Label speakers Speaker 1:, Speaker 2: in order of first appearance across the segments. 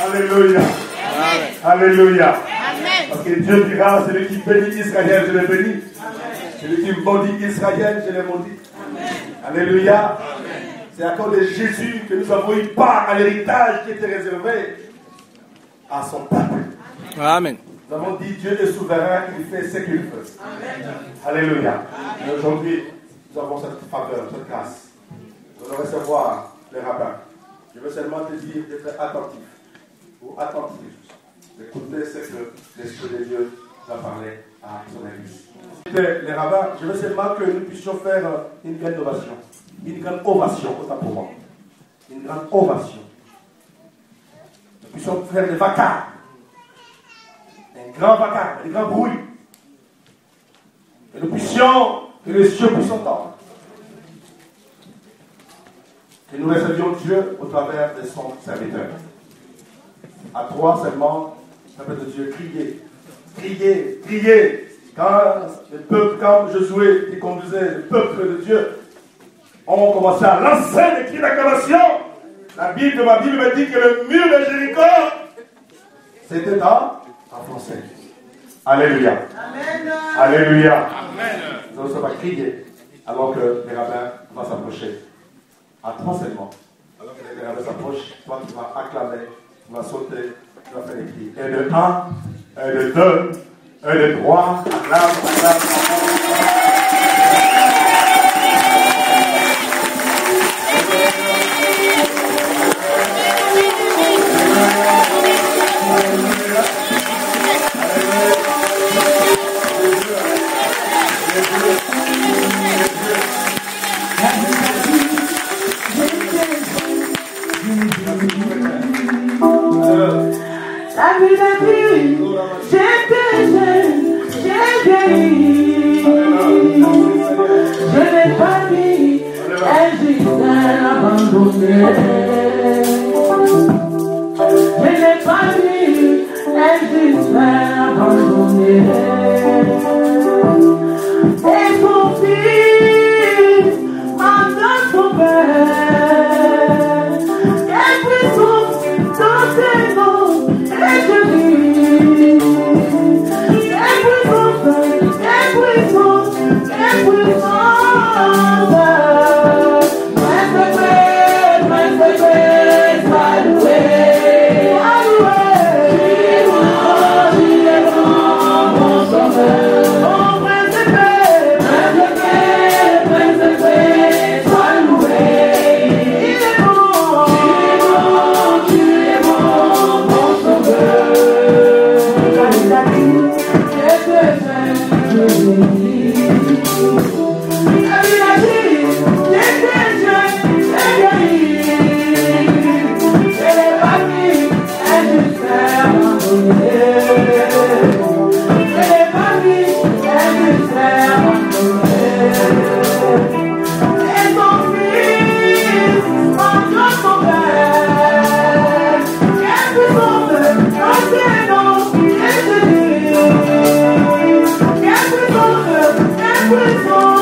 Speaker 1: Alléluia. Alléluia. Amen. Parce que Dieu dira, celui qui bénit Israël, je l'ai béni. Celui qui maudit Israël, je l'ai maudit. Alléluia. C'est à cause de Jésus que nous avons eu part à l'héritage qui était réservé à son peuple. Amen. Nous avons dit Dieu est souverain, il fait ce qu'il veut. Alléluia. Et aujourd'hui, nous avons cette faveur, cette grâce. Nous allons recevoir les rabbins. Je veux seulement te dire d'être attentif. Ou attentif. D'écouter ce que l'Esprit de Dieu va parler à son Église. Les rabbins, je veux seulement que nous puissions faire une grande ovation. Une grande ovation, autant pour moi. Une grande ovation. Nous puissions faire des vacarmes. Un grand vacarme, un grand bruit. Que nous puissions, que les cieux puissent entendre. Que nous recevions Dieu au travers de son serviteur. À trois seulement, peuple de Dieu, criez, criez, criez. Quand le peuple, comme Josué qui conduisait le peuple de Dieu, ont commencé à lancer des cris d'acclamation. La Bible, ma Bible me dit que le mur de Jéricho, c'était en français. Alléluia. Amen. Alléluia. Amen. Nous allons crier alors que les rabbins vont s'approcher. À trois seulement. Alors que les rabbins s'approchent, toi tu vas acclamer, tu vas sauter, tu vas faire les cris. Et de 1, et de 2, et de 3, acclame, acclame,
Speaker 2: La vie de vie, j'étais jeune, j'ai vieilli. Je n'ai pas dit, existait abandonné. Je n'ai pas dit, existait abandonné. Et son fils m'a donné son père. Quelle puissance dans ses noms. Et je dis, quelle puissance, quelle puissance, quelle puissance. Quelle puissance,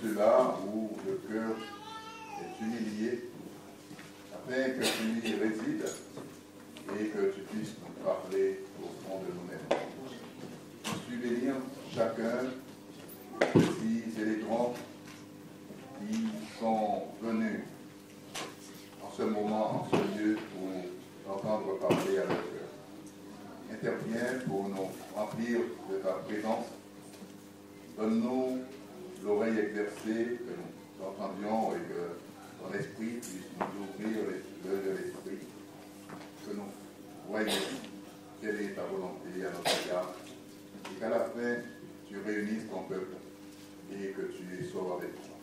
Speaker 3: ceux-là où le cœur est humilié, afin que tu y résides et que tu puisses nous parler au fond de nous-mêmes. Je suis bénir chacun, les petits et les grands, qui sont venus en ce moment, en ce lieu, pour entendre parler à leur cœur. Interviens pour nous remplir de ta présence. Donne-nous l'oreille exercée, que nous entendions et que ton esprit puisse nous ouvrir les yeux de l'esprit, que nous voyions quelle est ta volonté à notre égard, et qu'à la fin, tu réunisses ton peuple et que tu les sauves avec toi.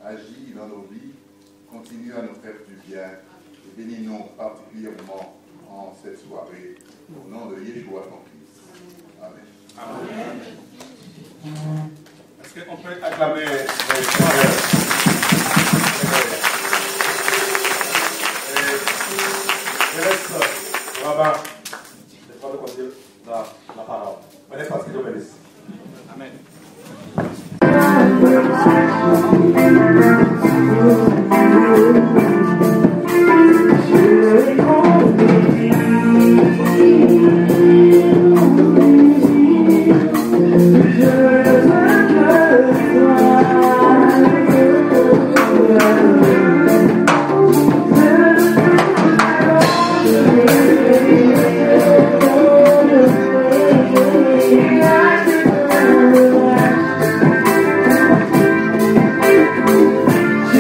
Speaker 3: Agis dans nos vies, continue à nous faire du bien et bénis-nous particulièrement en cette soirée, au nom de Yeshua ton Fils. Amen.
Speaker 1: Amen. Est-ce qu'on peut acclamer les frères et les sœurs, rabbin, je crois qu'on dit la parole. Venez parce que Dieu bénisse. Amen.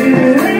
Speaker 2: Yeah.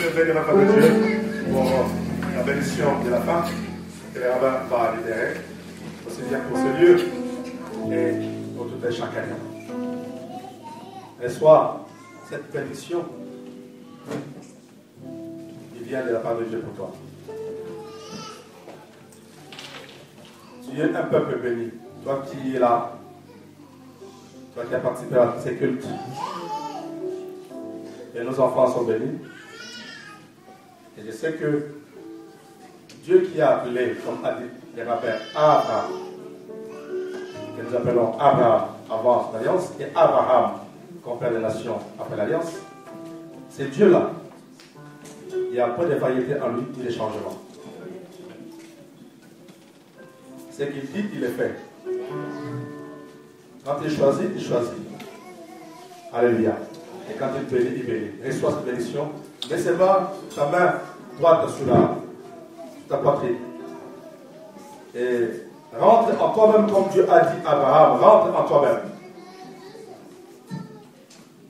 Speaker 1: voulons bénir la femme de Dieu pour la bénédiction de la femme que les rabbins va libérer, aussi bien pour ce lieu et pour tout et chacun. Reçois cette bénédiction qui vient de la part de Dieu pour toi. Tu es un peuple béni, toi qui es là, toi qui as participé à ces cultes. Et nos enfants sont bénis. Et je sais que Dieu qui a appelé, comme a dit les rabbins, Abraham, que nous appelons Abraham avant l'alliance, et Abraham, comme père des nations après l'alliance, c'est Dieu-là. Il y a peu de variété en lui, ni de changement. Ce qu'il dit, il est fait. Quand il choisit, il choisit. Alléluia. Et quand il bénit, il bénit. Reçois cette bénédiction. Laissez pas ta main droite sur ta poitrine. Et rentre en toi-même comme Dieu a dit à Abraham. Rentre en toi-même.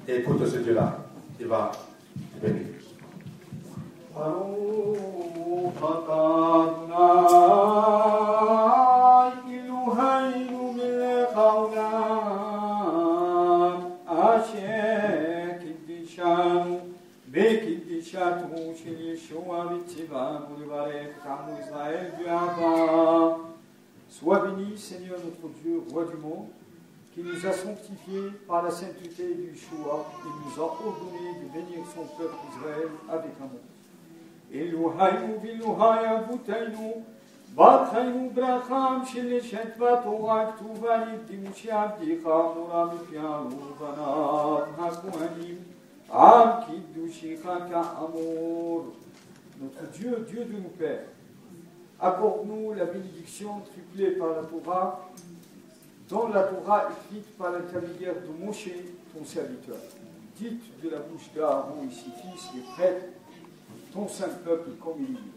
Speaker 1: Et écoute ce Dieu-là. Il va te bénir.
Speaker 4: בקדשתו של ישוע וציוונו לברך עמו ישראל באהבה. Sois béni, Seigneur notre Dieu, roi du monde, qui nous a sanctifiés par la sainteté du Yeshua et nous a ordonné de bénir son peuple Israël avec amour. אלוהינו ואלוהי אבותינו, ברכנו ברכם של נשת בתורה כתובה לפי שעבדיך נורא מפינו ובניו הכהנים. Notre Dieu, Dieu de nos pères, accorde-nous la bénédiction triplée par la Torah, dans la Torah écrite par l'intermédiaire de Moshe, ton serviteur. Dite de la bouche d'Aaron et ses fils, les prêtres, ton saint peuple comme il dit.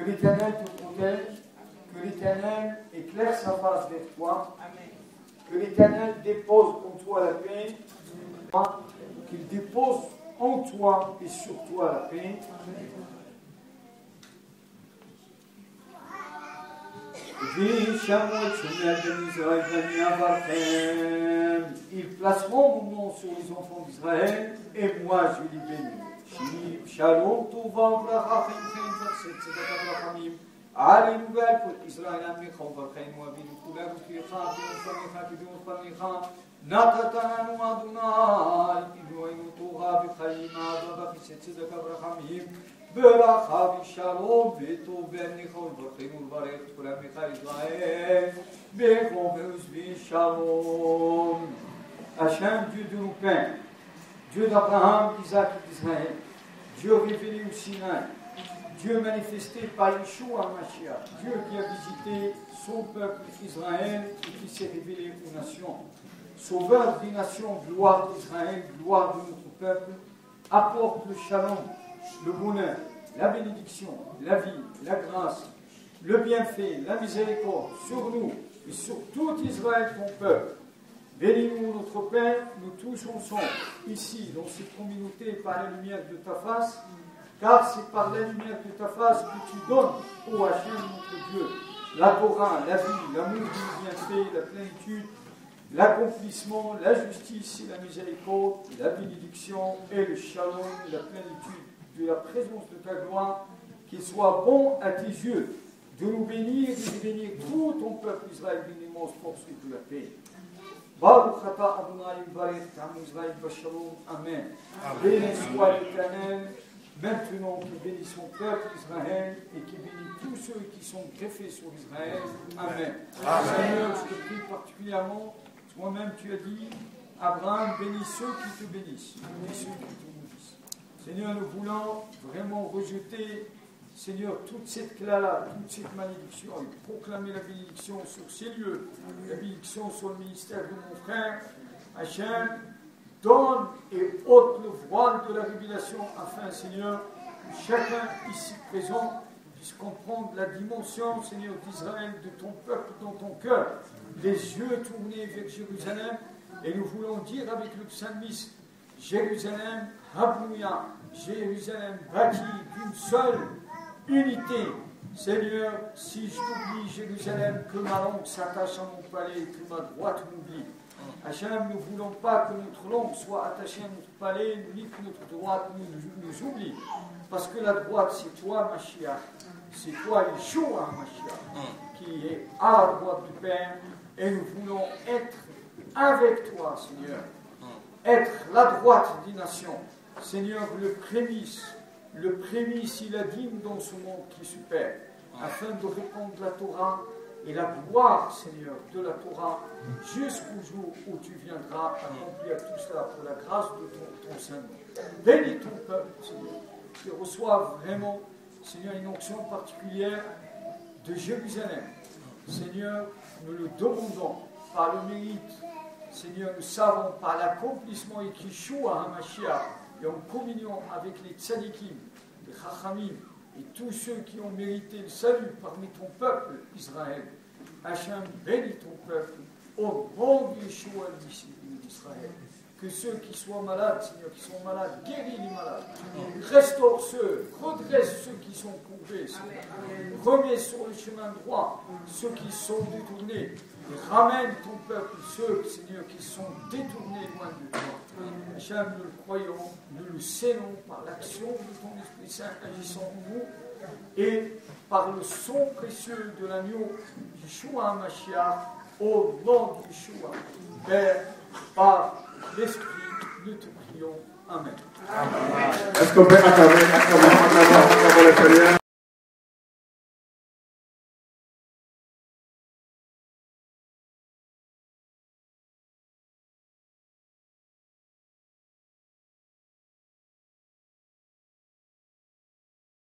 Speaker 4: Que l'Éternel te protège, que l'Éternel éclaire sa face vers toi, que l'Éternel dépose en toi la paix, qu'il dépose en toi et sur toi la paix. Ils placeront mon nom sur les enfants d'Israël et moi je les bénis. Shalom Tova على نوبل كل إسرائيل أمي خوف الخيم وبين كل في خاف وفريخا كدون فريخا نقطنا نمادنا إبوين توها بخيما ضبخ ستزدك برخمهم برخا بشالوم بيتو بني خوف الخيم والبريخ كل أمي خير إسرائيل بخوف عزبي شالوم Hachem, Dieu de nos pères, Dieu d'Abraham, Isaac et d'Israël, Dieu révélé au Sinaï, Dieu manifesté par Yeshua Mashiach, Dieu qui a visité son peuple Israël et qui s'est révélé aux nations. Sauveur des nations, gloire d'Israël, gloire de notre peuple, apporte le shalom, le bonheur, la bénédiction, la vie, la grâce, le bienfait, la miséricorde sur nous et sur tout Israël, ton peuple. Bénis-nous, notre Père, nous tous ensemble, ici, dans cette communauté, par la lumière de ta face, car c'est par la lumière de ta face que tu donnes, ô Hachem, notre Dieu, la Torah, la vie, l'amour du bienfait, la plénitude, l'accomplissement, la justice et la miséricorde, la bénédiction et le shalom, la plénitude de la présence de ta gloire, qu'il soit bon à tes yeux de nous bénir et de bénir tout ton peuple Israël d'une immense poursuite de la paix. Baruch atah Adonai Baruch Tam Israël Bashalom. Amen. Béni soit l'Éternel, maintenant qui bénit son peuple Israël et qui bénit tous ceux qui sont greffés sur Israël. Amen. Seigneur, je te prie particulièrement, toi-même tu as dit, Abraham, bénis ceux qui te bénissent, bénis ceux qui te bénissent. Seigneur, nous voulons vraiment rejeter, Seigneur, toute cette clala, toute cette malédiction, et proclamer la bénédiction sur ces lieux, la bénédiction sur le ministère de mon frère. Hachem, donne et ôte le voile de la révélation afin, Seigneur, que chacun ici présent puisse comprendre la dimension, Seigneur, d'Israël, de ton peuple dans ton cœur, les yeux tournés vers Jérusalem. Et nous voulons dire avec le psalmiste, Jérusalem, Habouya, Jérusalem bâtie d'une seule unité. Seigneur, si je t'oublie, Jérusalem, que ma langue s'attache à mon palais, que ma droite m'oublie. Hachem, nous ne voulons pas que notre langue soit attachée à notre palais, ni que notre droite nous oublie. Parce que la droite, c'est toi, Mashiach. C'est toi, Yeshua, Mashiach, qui est à la droite du Père. Et nous voulons être avec toi, Seigneur. Être la droite des nations. Seigneur, le prémisse, il a dit dans ce monde qui est super, afin de répandre la Torah et la gloire, Seigneur, de la Torah, jusqu'au jour où tu viendras accomplir tout cela pour la grâce de ton Saint-Nom. Bénis ton peuple, Seigneur, qui reçoive vraiment, Seigneur, une onction particulière de Jérusalem. Seigneur, nous le demandons par le mérite, Seigneur, nous savons par l'accomplissement et Yeshua HaMashiach, et en communion avec les tzadikim, les chachamim, et tous ceux qui ont mérité le salut parmi ton peuple, Israël. Hachem, bénis ton peuple, au nom de Yeshua d'Israël. Que ceux qui soient malades, Seigneur, qui sont malades, guéris les malades. Restaure ceux, redresse ceux qui sont courbés, Seigneur. Remets sur le chemin droit ceux qui sont détournés. Et ramène ton peuple, ceux, Seigneur, qui sont détournés loin de toi. Hachem, nous le croyons, nous le scellons par l'action de ton Esprit Saint agissant en nous et par le sang précieux de l'agneau Yeshua HaMashiach, au nom de Yeshua. Père, par l'Esprit, nous te prions. Amen.
Speaker 1: Est-ce qu'on peut acclamer le Seigneur?